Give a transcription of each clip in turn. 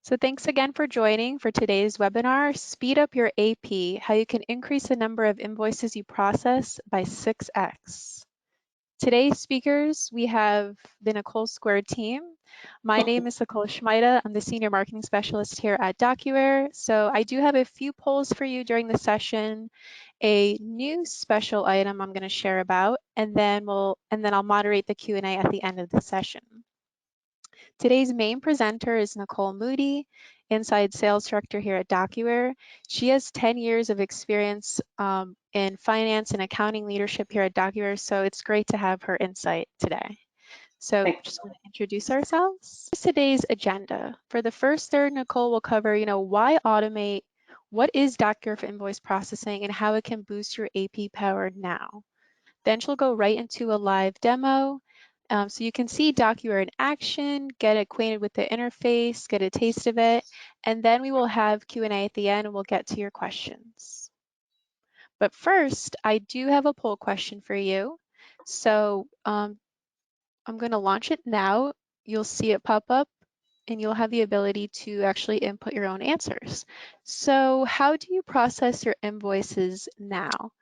So thanks again for joining for today's webinar, Speed Up Your AP, how you can increase the number of invoices you process by 6x. Today's speakers, we have the Nicole Squared team. My name is Nicole Schmeida. I'm the Senior Marketing Specialist here at DocuWare. So I do have a few polls for you during the session, a new special item I'm going to share about, and then I'll moderate the Q&A at the end of the session. Today's main presenter is Nicole Moody, Inside Sales Director here at DocuWare. She has 10 years of experience in finance and accounting leadership here at DocuWare, so it's great to have her insight today. So just want to introduce ourselves. Here's today's agenda. For the first third, Nicole will cover, why automate, what is DocuWare for invoice processing, and how it can boost your AP power now. Then she'll go right into a live demo. So you can see DocuWare in action, get acquainted with the interface, get a taste of it, and then we will have Q&A at the end and we'll get to your questions. But first, I do have a poll question for you. So I'm going to launch it now. You'll see it pop up and you'll have the ability to actually input your own answers. So how do you process your invoices now?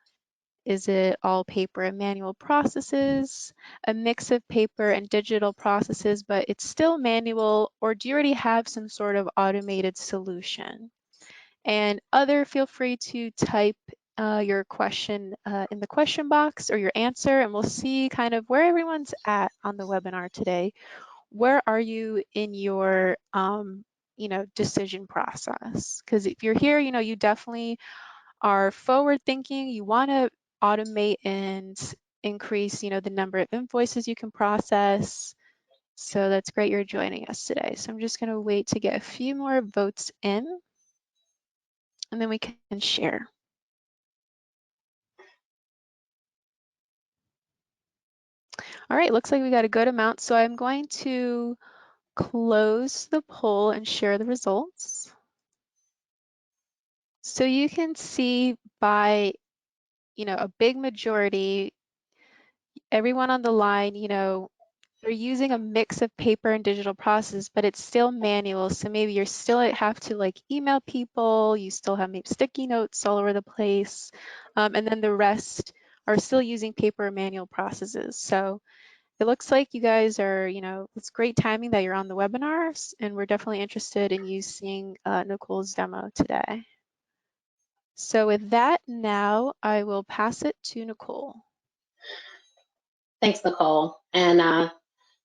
Is it all paper and manual processes, a mix of paper and digital processes, but it's still manual, or do you already have some sort of automated solution? And feel free to type your question in the question box or your answer, and we'll see kind of where everyone's at on the webinar today. Where are you in your decision process? Because if you're here, you definitely are forward thinking, you want to automate and increase, the number of invoices you can process. So that's great you're joining us today. So I'm just going to wait to get a few more votes in, and then we can share. All right, looks like we got a good amount. So I'm going to close the poll and share the results. So you can see by, a big majority, everyone on the line, they're using a mix of paper and digital process, but it's still manual. So maybe you're still have to email people, you still have maybe sticky notes all over the place. And then the rest are still using paper or manual processes. So it looks like you guys are, it's great timing that you're on the webinars, and we're definitely interested in you seeing Nicole's demo today. So with that, now I will pass it to Nicole. Thanks, Nicole. And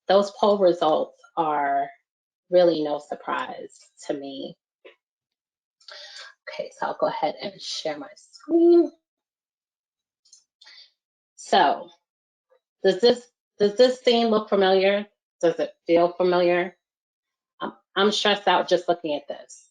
those poll results are really no surprise to me. Okay, so I'll go ahead and share my screen. So, does this scene look familiar? Does it feel familiar? I'm stressed out just looking at this.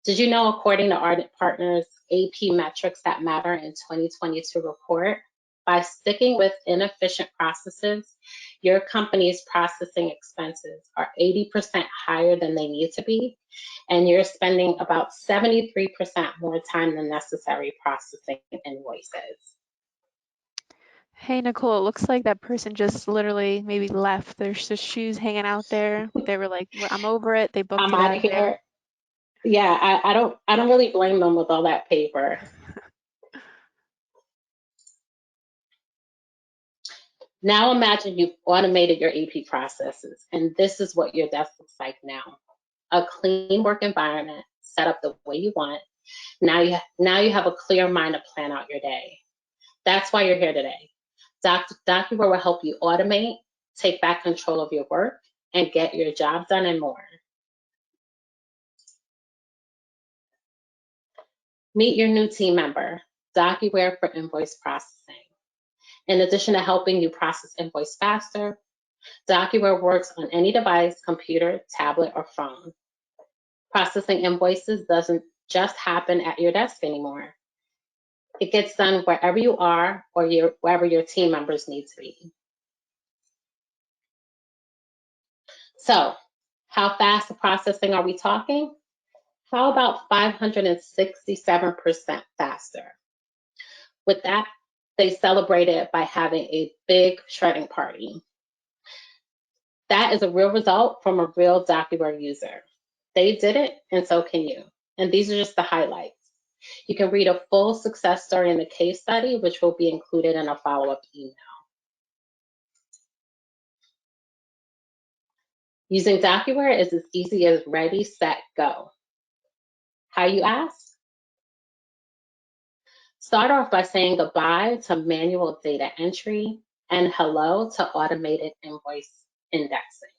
Did you know, according to Ardent Partners AP Metrics That Matter in 2022 report, by sticking with inefficient processes, your company's processing expenses are 80% higher than they need to be, and you're spending about 73% more time than necessary processing invoices. Hey, Nicole, it looks like that person just literally maybe left. There's just shoes hanging out there. They were like, well, I'm over it. They booked it out of here. Yeah, I don't really blame them with all that paper. Now imagine you've automated your AP processes, and this is what your desk looks like now. A clean work environment set up the way you want. Now you have a clear mind to plan out your day. That's why you're here today. DocuWare will help you automate, take back control of your work, and get your job done and more. Meet your new team member, DocuWare for Invoice Processing. In addition to helping you process invoice faster, DocuWare works on any device, computer, tablet, or phone. Processing invoices doesn't just happen at your desk anymore. It gets done wherever you are or wherever your team members need to be. So, how fast of processing are we talking? How about 567% faster? With that, they celebrated by having a big shredding party. That is a real result from a real DocuWare user. They did it, and so can you. And these are just the highlights. You can read a full success story in the case study, which will be included in a follow-up email. Using DocuWare is as easy as ready, set, go. How you ask? Start off by saying goodbye to manual data entry and hello to automated invoice indexing.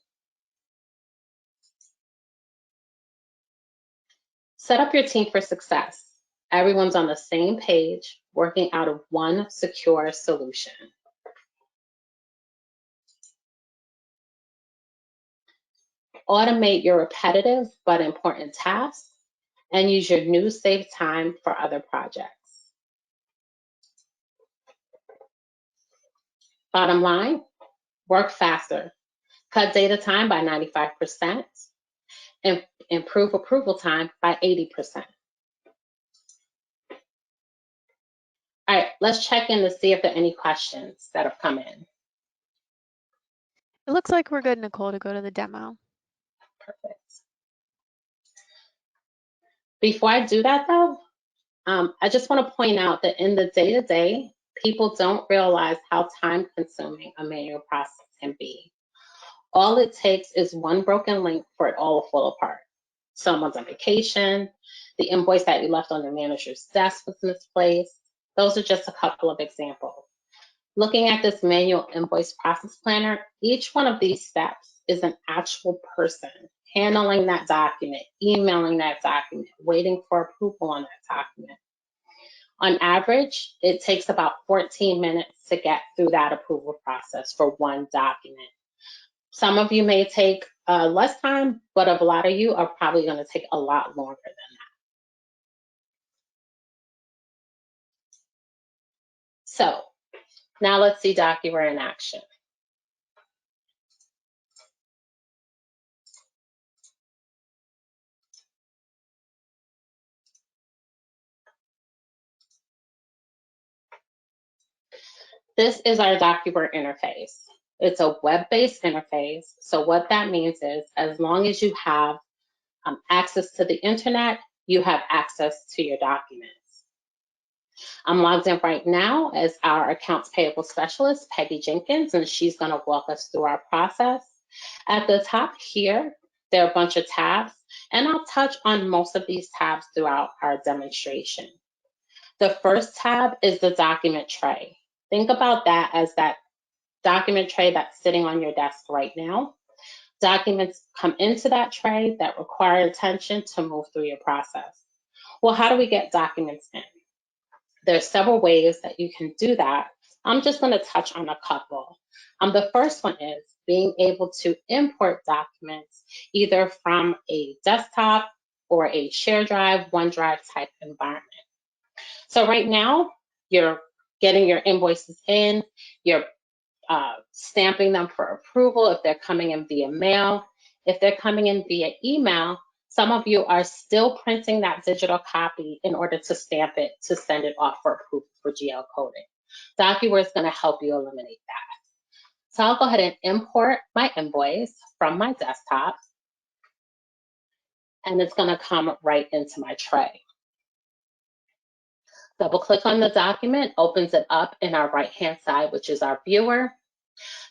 Set up your team for success. Everyone's on the same page, working out of one secure solution. Automate your repetitive but important tasks and use your new saved time for other projects. Bottom line, work faster. Cut data time by 95% and improve approval time by 80%. All right, let's check in to see if there are any questions that have come in. It looks like we're good, Nicole, to go to the demo. Perfect. Before I do that though, I just want to point out that in the day-to-day, people don't realize how time-consuming a manual process can be. All it takes is one broken link for it all to fall apart. Someone's on vacation, the invoice that you left on the manager's desk was misplaced. Those are just a couple of examples. Looking at this manual invoice process planner, each one of these steps is an actual person handling that document, emailing that document, waiting for approval on that document. On average, it takes about 14 minutes to get through that approval process for one document. Some of you may take less time, but a lot of you are probably going to take a lot longer than that. So now let's see DocuWare in action. This is our DocuWare interface. It's a web-based interface. So what that means is as long as you have access to the internet, you have access to your documents. I'm logged in right now as our accounts payable specialist, Peggy Jenkins, and she's going to walk us through our process. At the top here, there are a bunch of tabs, and I'll touch on most of these tabs throughout our demonstration. The first tab is the document tray. Think about that as that document tray that's sitting on your desk right now. Documents come into that tray that require attention to move through your process. Well, how do we get documents in? There's several ways that you can do that. I'm just going to touch on a couple. The first one is being able to import documents either from a desktop or a share drive, OneDrive type environment. So right now, you're getting your invoices in, you're stamping them for approval if they're coming in via mail. If they're coming in via email, some of you are still printing that digital copy in order to stamp it to send it off for approval for GL coding. DocuWare is going to help you eliminate that. So I'll go ahead and import my invoice from my desktop, and it's going to come right into my tray. Double click on the document, opens it up in our right-hand side, which is our viewer.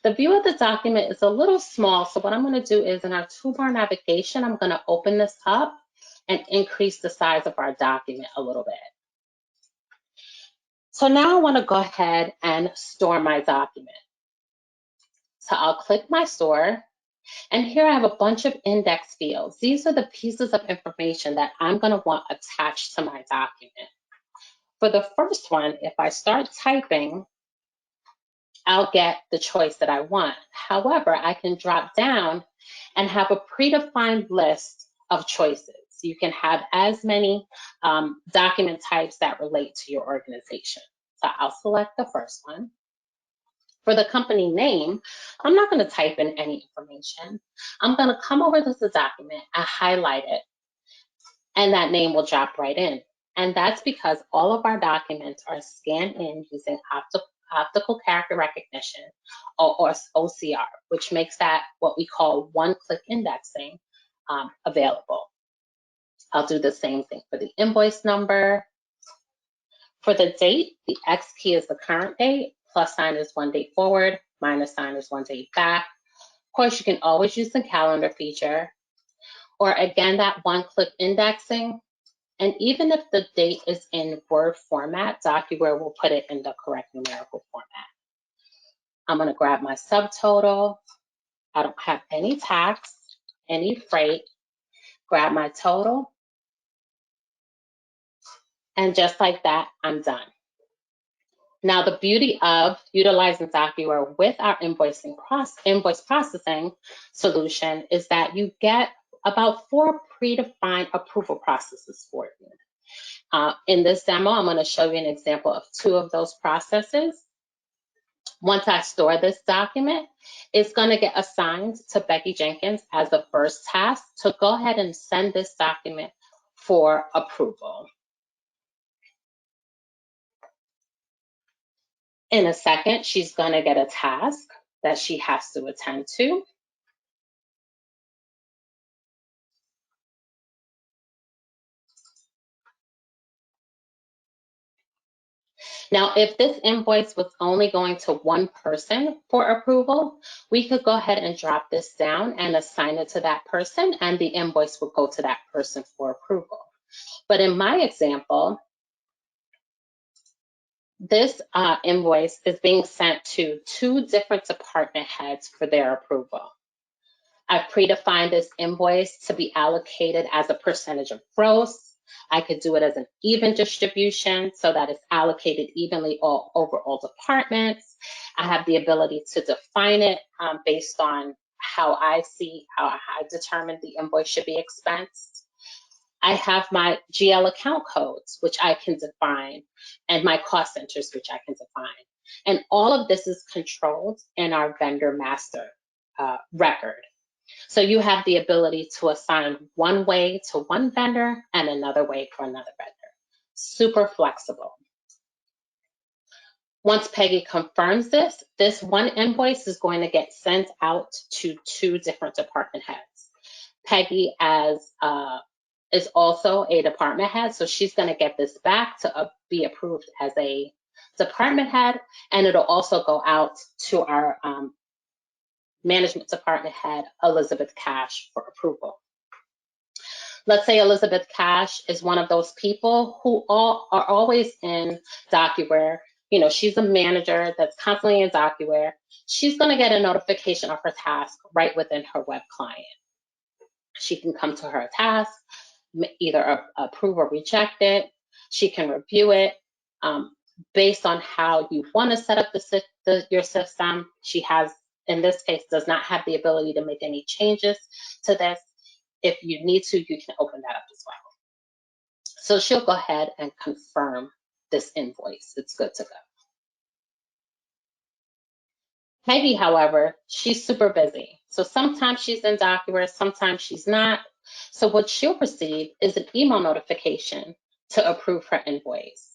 The view of the document is a little small, so what I'm going to do is in our toolbar navigation, I'm going to open this up and increase the size of our document a little bit. So now I want to go ahead and store my document. So I'll click my store, and here I have a bunch of index fields. These are the pieces of information that I'm going to want attached to my document. For the first one, if I start typing, I'll get the choice that I want. However, I can drop down and have a predefined list of choices. You can have as many document types that relate to your organization. So I'll select the first one. For the company name, I'm not going to type in any information. I'm going to come over to the document and highlight it, and that name will drop right in. And that's because all of our documents are scanned in using optical character recognition, or OCR, which makes that what we call one-click indexing available. I'll do the same thing for the invoice number. For the date, the X key is the current date, plus sign is 1 day forward, minus sign is 1 day back. Of course, you can always use the calendar feature, or again, that one-click indexing. And even if the date is in Word format, DocuWare will put it in the correct numerical format. I'm going to grab my subtotal. I don't have any tax, any freight. Grab my total. And just like that, I'm done. Now, the beauty of utilizing DocuWare with our invoice processing solution is that you get about 4 predefined approval processes for you. In this demo, I'm going to show you an example of 2 of those processes. Once I store this document, it's going to get assigned to Becky Jenkins as the first task to go ahead and send this document for approval. In a second, she's going to get a task that she has to attend to. Now, if this invoice was only going to one person for approval, we could go ahead and drop this down and assign it to that person, and the invoice will go to that person for approval. But in my example, this invoice is being sent to 2 different department heads for their approval. I've predefined this invoice to be allocated as a percentage of gross. I could do it as an even distribution so that it's allocated evenly over all departments. I have the ability to define it based on how I determine the invoice should be expensed. I have my GL account codes, which I can define, and my cost centers, which I can define. And all of this is controlled in our vendor master record. So you have the ability to assign one way to one vendor and another way for another vendor. Super flexible. Once Peggy confirms this, this one invoice is going to get sent out to 2 different department heads. Peggy is also a department head, so she's going to get this back to be approved as a department head, and it'll also go out to our management department head, Elizabeth Cash, for approval. Let's say Elizabeth Cash is one of those people who are always in DocuWare. You know, she's a manager that's constantly in DocuWare. She's going to get a notification of her task right within her web client. She can come to her task, either approve or reject it. She can review it based on how you want to set up your system. She has, in this case, does not have the ability to make any changes to this. If you need to, you can open that up as well. So she'll go ahead and confirm this invoice. It's good to go. Peggy, however, she's super busy. So sometimes she's in DocuWare, sometimes she's not. So what she'll receive is an email notification to approve her invoice.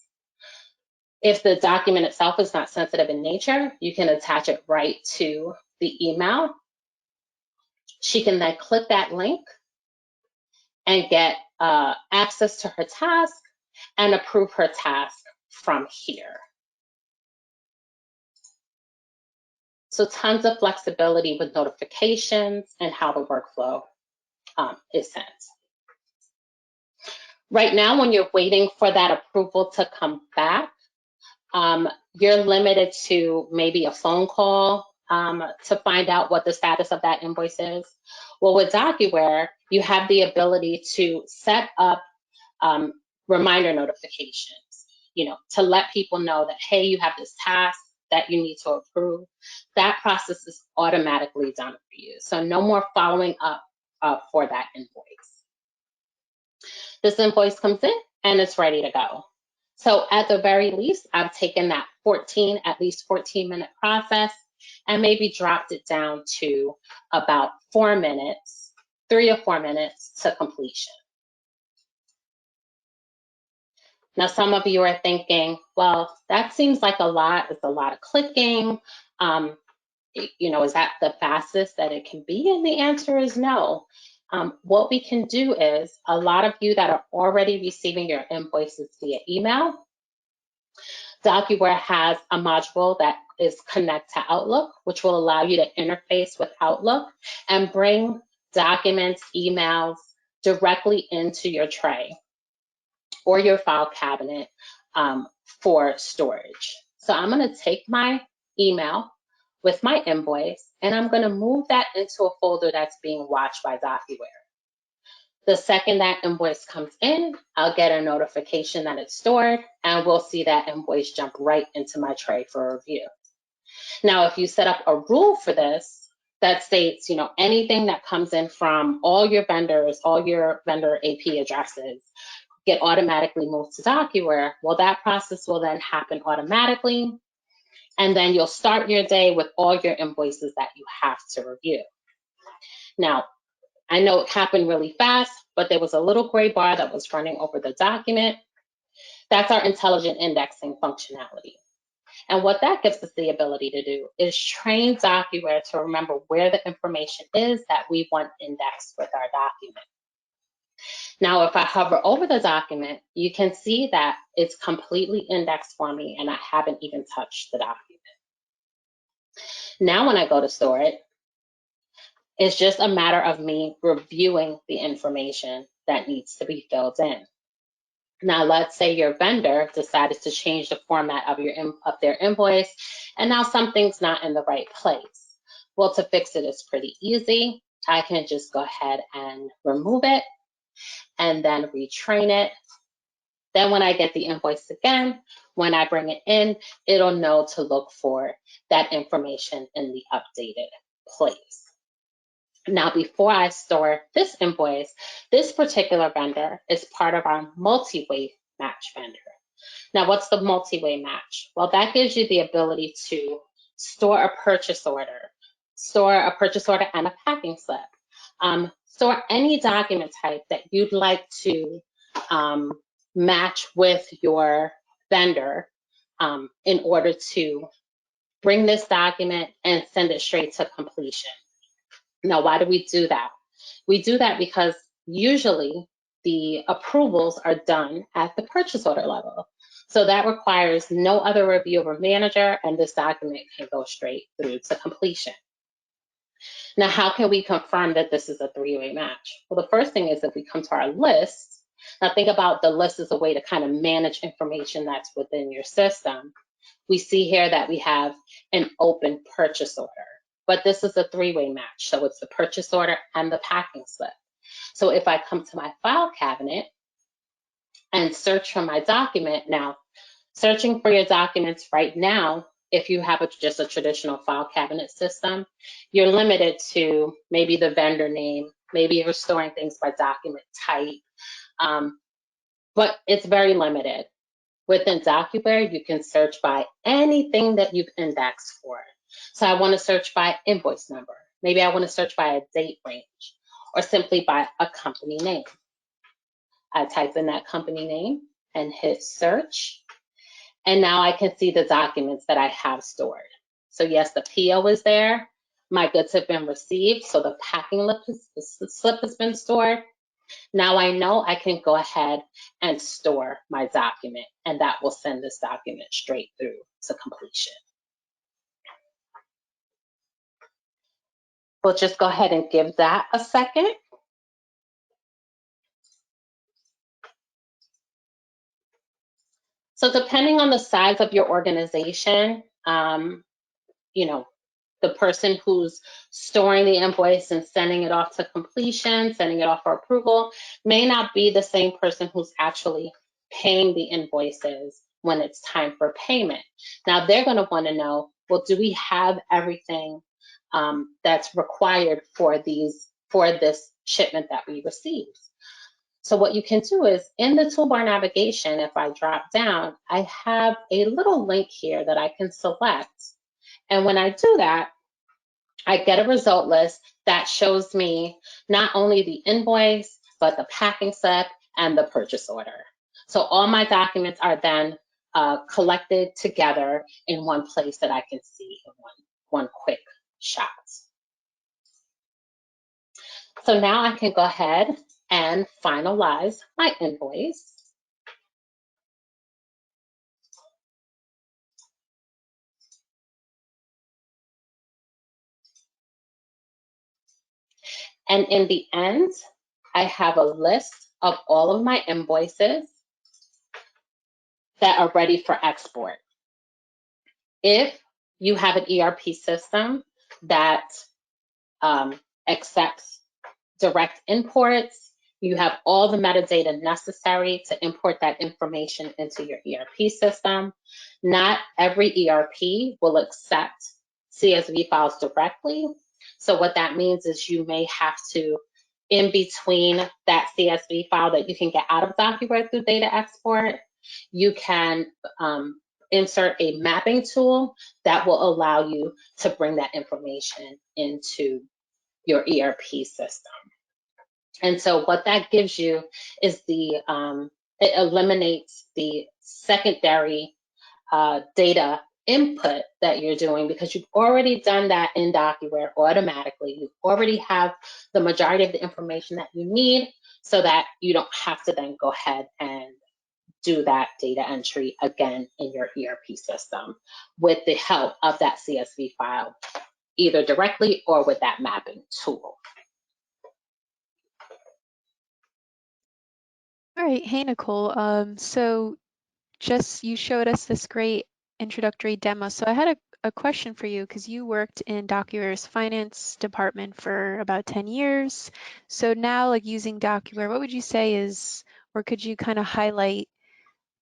If the document itself is not sensitive in nature, you can attach it right to the email. She can then click that link and get access to her task and approve her task from here. So tons of flexibility with notifications and how the workflow is sent. Right now, when you're waiting for that approval to come back, you're limited to maybe a phone call to find out what the status of that invoice is. Well, with DocuWare, you have the ability to set up reminder notifications, you know, to let people know that, hey, you have this task that you need to approve. That process is automatically done for you. So no more following up for that invoice. This invoice comes in and it's ready to go. So at the very least, I've taken that at least 14-minute process and maybe dropped it down to about 4 minutes, 3 or 4 minutes to completion. Now, some of you are thinking, well, that seems like a lot. It's a lot of clicking. You know, is that the fastest that it can be? And the answer is no. What we can do is, a lot of you that are already receiving your invoices via email, DocuWare has a module that is Connect to Outlook, which will allow you to interface with Outlook and bring documents, emails directly into your tray or your file cabinet for storage. So I'm going to take my email with my invoice and I'm going to move that into a folder that's being watched by DocuWare. The second that invoice comes in, I'll get a notification that it's stored and we'll see that invoice jump right into my tray for review. Now, if you set up a rule for this that states, anything that comes in from all your vendors, all your vendor AP addresses get automatically moved to DocuWare, well, that process will then happen automatically. And then you'll start your day with all your invoices that you have to review. Now, I know it happened really fast, but there was a little gray bar that was running over the document. That's our intelligent indexing functionality. And what that gives us the ability to do is train DocuWare to remember where the information is that we want indexed with our document. Now, if I hover over the document, you can see that it's completely indexed for me and I haven't even touched the document. Now, when I go to store it, it's just a matter of me reviewing the information that needs to be filled in. Now, let's say your vendor decided to change the format of their invoice, and now something's not in the right place. Well, to fix it is pretty easy. I can just go ahead and remove it and then retrain it. Then when I get the invoice again, when I bring it in, it'll know to look for that information in the updated place. Now, before I store this invoice, this particular vendor is part of our multi-way match vendor. Now, what's the multi-way match? Well, that gives you the ability to store a purchase order and a packing slip. Store any document type that you'd like to match with your vendor in order to bring this document and send it straight to completion. Now, why do we do that? We do that because usually the approvals are done at the purchase order level. So that requires no other review of a manager, and this document can go straight through to completion. Now, how can we confirm that this is a three-way match? Well, the first thing is if we come to our list. Now, think about the list as a way to kind of manage information that's within your system. We see here that we have an open purchase order, but this is a three-way match. So it's the purchase order and the packing slip. So if I come to my file cabinet and search for my document, now searching for your documents right now, if you have just a traditional file cabinet system, you're limited to maybe the vendor name, maybe you're storing things by document type, but it's very limited. Within DocuWare, you can search by anything that you've indexed for. So I want to search by invoice number. Maybe I want to search by a date range or simply by a company name. I type in that company name and hit search. And now I can see the documents that I have stored. So yes, the PO is there. My goods have been received. So the packing slip has been stored. Now I know I can go ahead and store my document, and that will send this document straight through to completion. We'll just go ahead and give that a second. So depending on the size of your organization, the person who's storing the invoice and sending it off to completion, sending it off for approval, may not be the same person who's actually paying the invoices when it's time for payment. Now they're going to want to know, well, do we have everything that's required for this shipment that we received? So what you can do is in the toolbar navigation, if I drop down, I have a little link here that I can select. And when I do that, I get a result list that shows me not only the invoice, but the packing slip and the purchase order. So all my documents are then collected together in one place that I can see in one quick shot. So now I can go ahead and finalize my invoice. And in the end, I have a list of all of my invoices that are ready for export. If you have an ERP system that accepts direct imports, you have all the metadata necessary to import that information into your ERP system. Not every ERP will accept CSV files directly. So what that means is you may have to, in between that CSV file that you can get out of DocuWare through data export, you can insert a mapping tool that will allow you to bring that information into your ERP system. And so what that gives you is it eliminates the secondary data input that you're doing, because you've already done that in DocuWare automatically. You already have the majority of the information that you need, so that you don't have to then go ahead and do that data entry again in your ERP system with the help of that CSV file, either directly or with that mapping tool. All right, hey Nicole. So just you showed us this great introductory demo. So I had a question for you, because you worked in DocuWare's finance department for about 10 years. So now, like, using DocuWare, what would you say is, or could you kind of highlight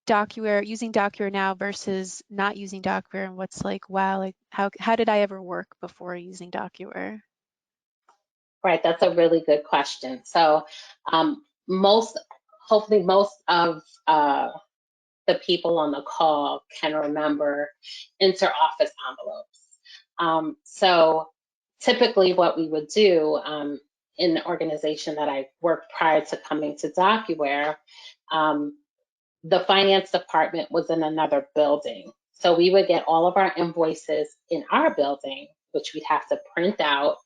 DocuWare, using DocuWare now versus not using DocuWare, and what's like, wow, like how did I ever work before using DocuWare? Right, that's a really good question. So hopefully most of the people on the call can remember inter-office envelopes. So typically what we would do in the organization that I worked prior to coming to DocuWare, the finance department was in another building. So we would get all of our invoices in our building, which we'd have to print out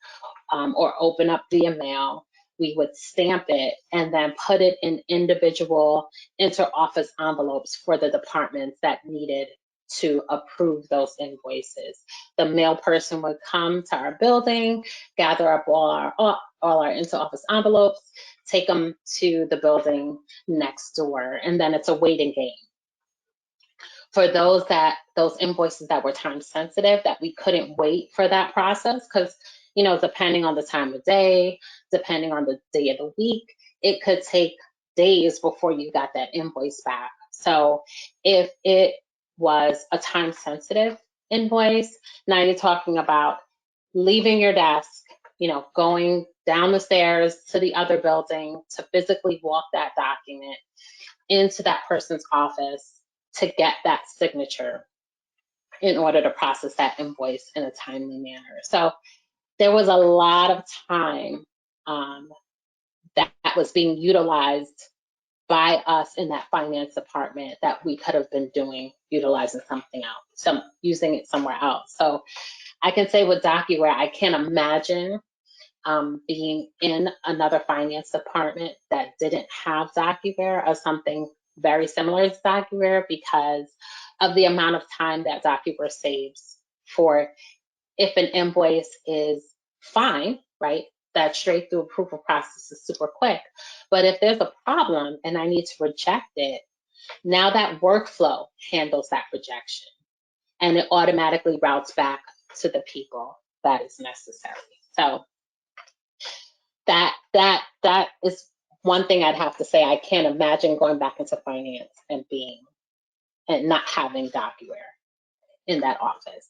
or open up via mail. We would stamp it and then put it in individual inter-office envelopes for the departments that needed to approve those invoices. The mail person would come to our building, gather up all our inter-office envelopes, take them to the building next door, and then it's a waiting game. For those invoices that were time sensitive, that we couldn't wait for that process, because depending on the time of day, depending on the day of the week, it could take days before you got that invoice back. So if it was a time sensitive invoice, now you're talking about leaving your desk, going down the stairs to the other building to physically walk that document into that person's office to get that signature in order to process that invoice in a timely manner. So there was a lot of time that was being utilized by us in that finance department that we could have been utilizing something else, using it somewhere else. So I can say with DocuWare, I can't imagine being in another finance department that didn't have DocuWare or something very similar to DocuWare, because of the amount of time that DocuWare saves for, if an invoice is fine, right? That straight through approval process is super quick. But if there's a problem and I need to reject it, now that workflow handles that rejection, and it automatically routes back to the people that is necessary. So that is one thing I'd have to say. I can't imagine going back into finance and not having DocuWare in that office.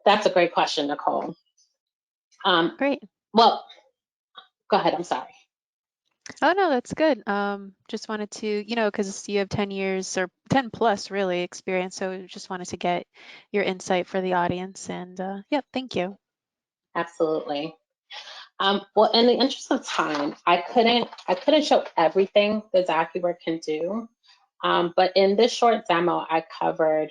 That's a great question, Nicole. Great. Well, go ahead. I'm sorry. Oh no, that's good. Just wanted to, because you have 10 years or 10 plus really experience, so just wanted to get your insight for the audience. And yeah, thank you. Absolutely. Well, in the interest of time, I couldn't show everything the DocuWare can do. But in this short demo, I covered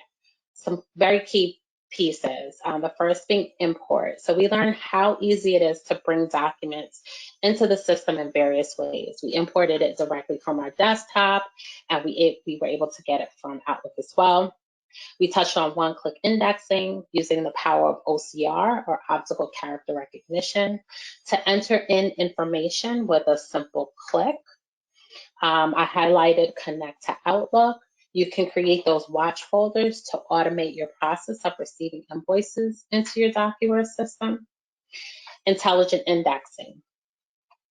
some very key pieces. The first being import. So we learned how easy it is to bring documents into the system in various ways. We imported it directly from our desktop, and we were able to get it from Outlook as well. We touched on one-click indexing using the power of OCR, or optical character recognition, to enter in information with a simple click. I highlighted connect to Outlook. You can create those watch folders to automate your process of receiving invoices into your DocuWare system. Intelligent indexing.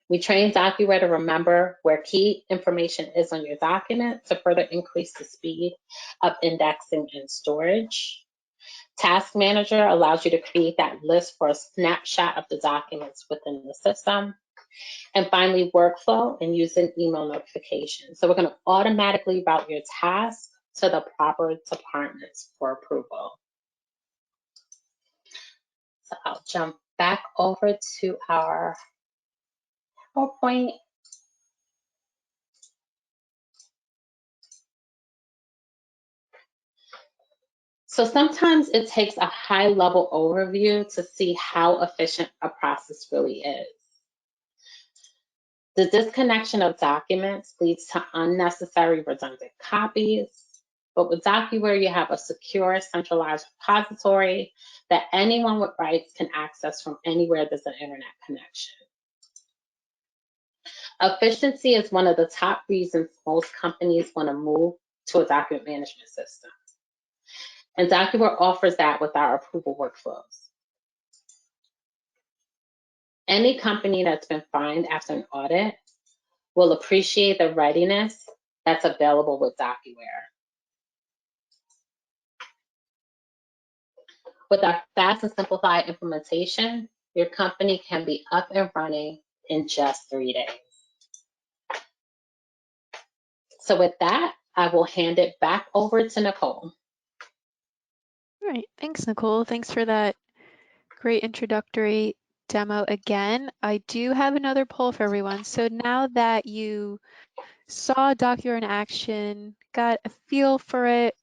We train DocuWare to remember where key information is on your document to further increase the speed of indexing and storage. Task Manager allows you to create that list for a snapshot of the documents within the system. And finally, workflow and using email notifications. So we're going to automatically route your task to the proper departments for approval. So I'll jump back over to our PowerPoint. So sometimes it takes a high-level overview to see how efficient a process really is. The disconnection of documents leads to unnecessary redundant copies. But with DocuWare, you have a secure, centralized repository that anyone with rights can access from anywhere there's an internet connection. Efficiency is one of the top reasons most companies want to move to a document management system. And DocuWare offers that with our approval workflows. Any company that's been fined after an audit will appreciate the readiness that's available with DocuWare. With our fast and simplified implementation, your company can be up and running in just 3 days. So with that, I will hand it back over to Nicole. All right, thanks, Nicole. Thanks for that great introductory demo again. I do have another poll for everyone. So now that you saw DocuWare in action, got a feel for it,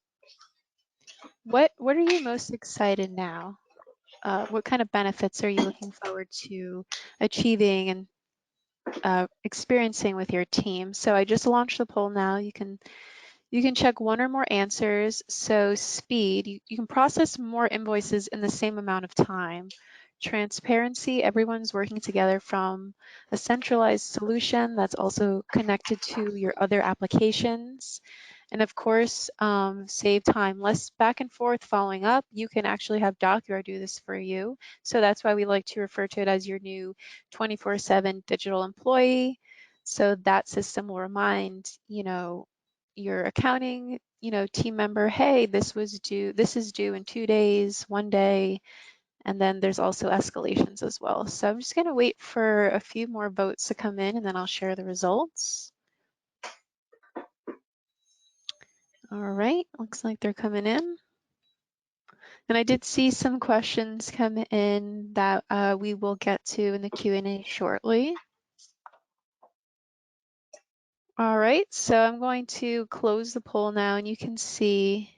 what are you most excited now? What kind of benefits are you looking forward to achieving and experiencing with your team? So I just launched the poll now. You can check one or more answers. So speed, you can process more invoices in the same amount of time. Transparency, everyone's working together from a centralized solution that's also connected to your other applications. And of course, save time, less back and forth following up. You can actually have DocuWare do this for you. So that's why we like to refer to it as your new 24/7 digital employee. So that system will remind, your accounting, team member, hey, this is due in 2 days, 1 day, and then there's also escalations as well. So I'm just going to wait for a few more votes to come in, and then I'll share the results. All right, looks like they're coming in. And I did see some questions come in that we will get to in the Q&A shortly. All right, so I'm going to close the poll now, and you can see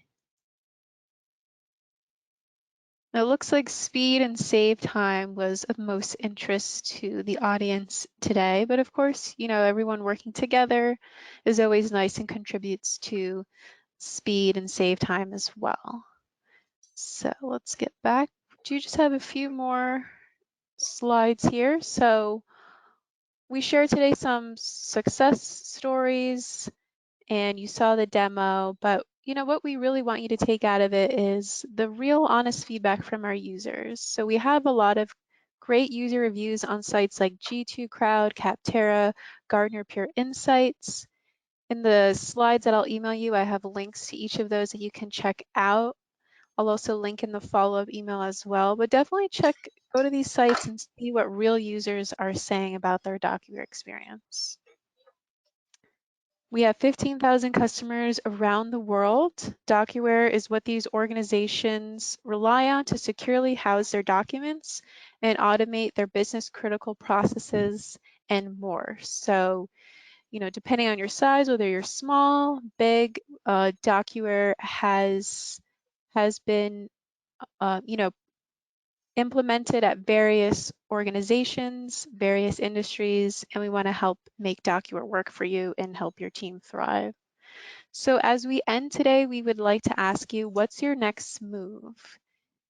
it looks like speed and save time was of most interest to the audience today. But of course, everyone working together is always nice and contributes to speed and save time as well. So let's get back. Do you just have a few more slides here? So we shared today some success stories, and you saw the demo, but what we really want you to take out of it is the real honest feedback from our users. So we have a lot of great user reviews on sites like G2 Crowd, Capterra, Gartner Peer Insights. In the slides that I'll email you, I have links to each of those that you can check out. I'll also link in the follow-up email as well, but definitely go to these sites and see what real users are saying about their DocuWare experience. We have 15,000 customers around the world. DocuWare is what these organizations rely on to securely house their documents and automate their business critical processes and more. So, depending on your size, whether you're small, big, DocuWare has been you know, implemented at various organizations, various industries, and we want to help make DocuWare work for you and help your team thrive. So as we end today, we would like to ask you, what's your next move?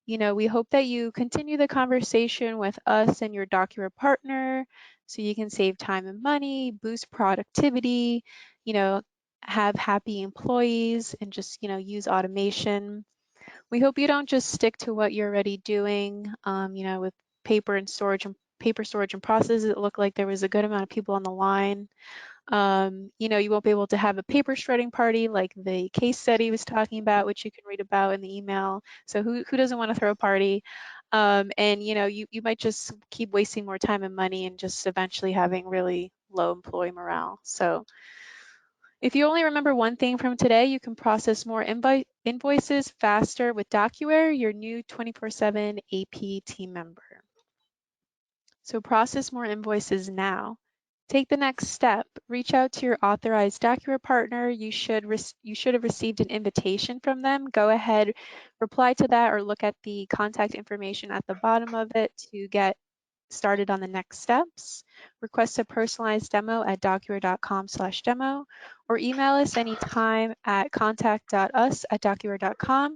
We hope that you continue the conversation with us and your DocuWare partner so you can save time and money, boost productivity, you know, have happy employees, and just, use automation. We hope you don't just stick to what you're already doing, with paper storage and processes. It looked like there was a good amount of people on the line. You won't be able to have a paper shredding party like the case study was talking about, which you can read about in the email. So who doesn't want to throw a party? And you might just keep wasting more time and money and just eventually having really low employee morale. So if you only remember one thing from today, you can process more invoices faster with DocuWare, your new 24/7 AP team member. So process more invoices now. Take the next step. Reach out to your authorized DocuWare partner. You should have received an invitation from them. Go ahead, reply to that, or look at the contact information at the bottom of it to get started on the next steps. Request a personalized demo at docuware.com/demo, or email us anytime at contact.us@docuware.com.